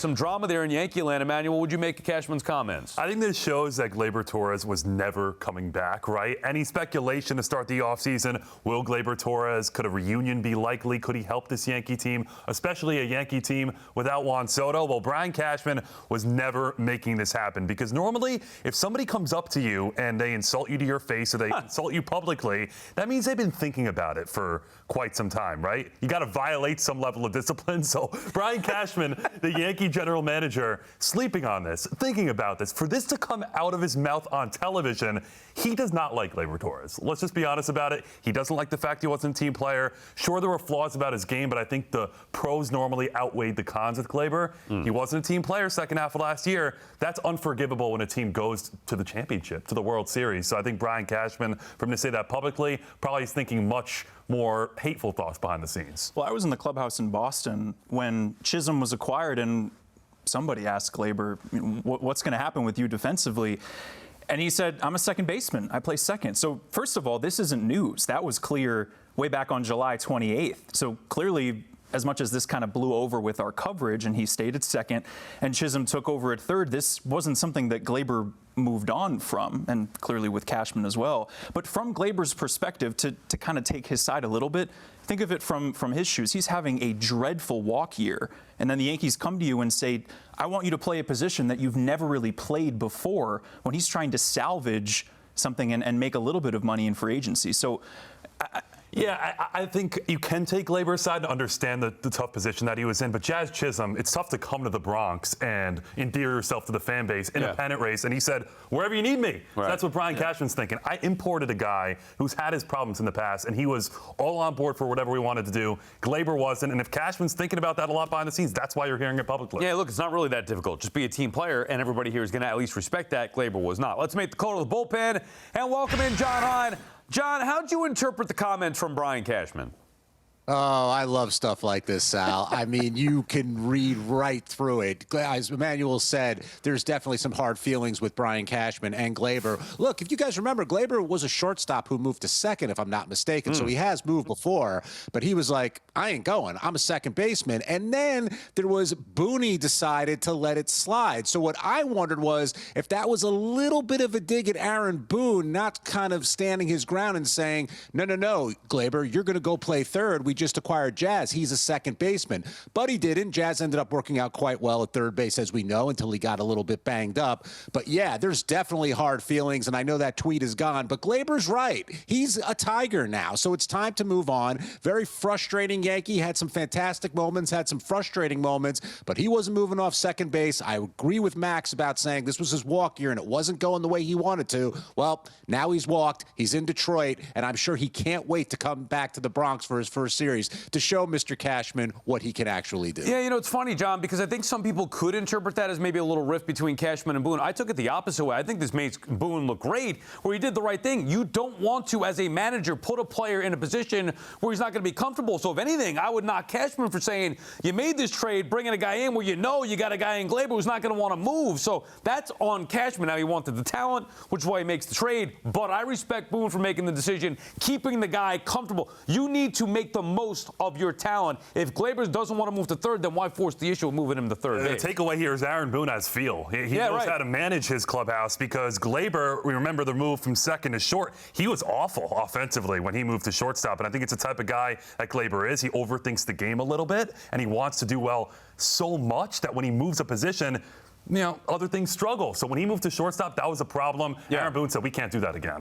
Some drama there in Yankee land. Emmanuel, would you make of Cashman's comments? I think this shows that Gleyber Torres was never coming back, right? Any speculation to start the offseason, will Gleyber Torres, could a reunion be likely? Could he help this Yankee team, especially a Yankee team without Juan Soto? Well, Brian Cashman was never making this happen, because normally if somebody comes up to you and they insult you to your face or they insult you publicly, that means they've been thinking about it for quite some time, right? You got to violate some level of discipline. So Brian Cashman, the Yankee general manager, sleeping on this, thinking about this, for this to come out of his mouth on television, he does not like Gleyber Torres. Let's just be honest about it. He doesn't like the fact he wasn't a team player. Sure, there were flaws about his game, but I think the pros normally outweighed the cons with Gleyber. He wasn't a team player second half of last year. That's unforgivable when a team goes to the championship, to the World Series. So I think Brian Cashman, for him to say that publicly, probably is thinking much more hateful thoughts behind the scenes. Well, I was in the clubhouse in Boston when Chisholm was acquired, and somebody asked Gleyber, what's going to happen with you defensively? And he said, I'm a second baseman. I play second. So first of all, this isn't news. That was clear way back on July 28th. So clearly, as much as this kind of blew over with our coverage and he stayed at second and Chisholm took over at third, this wasn't something that Gleyber moved on from, and clearly with Cashman as well. But from Gleyber's perspective, to kind of take his side a little bit, think of it from his shoes. He's having a dreadful walk year, and then the Yankees come to you and say, I want you to play a position that you've never really played before, when he's trying to salvage something and make a little bit of money in free agency. So I think you can take Gleyber's side to understand the tough position that he was in. But Jazz Chisholm, it's tough to come to the Bronx and endear yourself to the fan base in a pennant race. And he said, wherever you need me. Right. That's what Brian Cashman's thinking. I imported a guy who's had his problems in the past, and he was all on board for whatever we wanted to do. Gleyber wasn't. And if Cashman's thinking about that a lot behind the scenes, that's why you're hearing it publicly. Yeah, look, it's not really that difficult. Just be a team player, and everybody here is going to at least respect that. Gleyber was not. Let's make the call to the bullpen and welcome in Jon Hein. John, how'd you interpret the comments from Brian Cashman? Oh, I love stuff like this, Sal. I mean, you can read right through it. As Emmanuel said, there's definitely some hard feelings with Brian Cashman and Gleyber. Look, if you guys remember, Gleyber was a shortstop who moved to second, if I'm not mistaken. So he has moved before, but he was like, I ain't going. I'm a second baseman. And then there was Booney decided to let it slide. So what I wondered was if that was a little bit of a dig at Aaron Boone, not kind of standing his ground and saying, no, Gleyber, you're going to go play third. We just acquired Jazz. He's a second baseman. But he didn't. Jazz ended up working out quite well at third base, as we know, until he got a little bit banged up. But yeah, there's definitely hard feelings, and I know that tweet is gone. But Gleyber's right. He's a Tiger now, so it's time to move on. Very frustrating Yankee. Had some fantastic moments, had some frustrating moments, but he wasn't moving off second base. I agree with Max about saying this was his walk year, and it wasn't going the way he wanted to. Well, now he's walked. He's in Detroit, and I'm sure he can't wait to come back to the Bronx for his first series to show Mr. Cashman what he can actually do. Yeah, you know, it's funny, John, because I think some people could interpret that as maybe a little rift between Cashman and Boone. I took it the opposite way. I think this makes Boone look great, where he did the right thing. You don't want to, as a manager, put a player in a position where he's not going to be comfortable. So if anything, I would knock Cashman for saying, you made this trade, bringing a guy in where you know you got a guy in Gleyber who's not going to want to move. So that's on Cashman. Now, he wanted the talent, which is why he makes the trade. But I respect Boone for making the decision, keeping the guy comfortable. You need to make the most of your talent. If Gleyber doesn't want to move to third, then why force the issue of moving him to third base? The takeaway here is Aaron Boone has feel. He knows how to manage his clubhouse, because Gleyber, we remember the move from second to short, he was awful offensively when he moved to shortstop. And I think it's the type of guy that Gleyber is. He overthinks the game a little bit, and he wants to do well so much that when he moves a position, you know, other things struggle. So when he moved to shortstop, that was a problem. Aaron Boone said, we can't do that again.